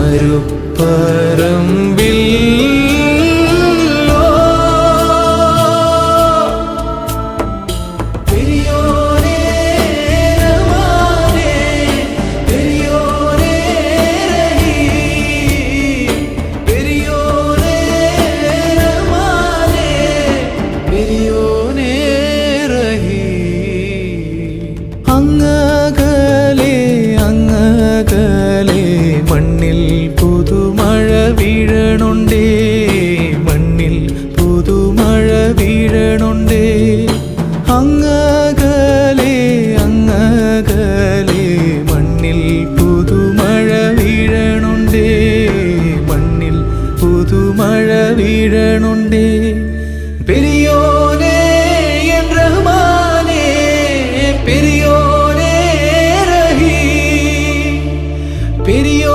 മരുപ്പറമ്പിൽ അങ്ങകലെ അങ്ങകലെ മണ്ണിൽ പുതുമഴ വീഴണുണ്ടേ, മണ്ണിൽ പുതുമഴ വീഴണുണ്ടേ. അങ്ങകലെ അങ്ങകലെ മണ്ണിൽ പുതുമഴ വീഴണുണ്ടേ, മണ്ണിൽ പുതുമഴ വീഴണുണ്ടേ.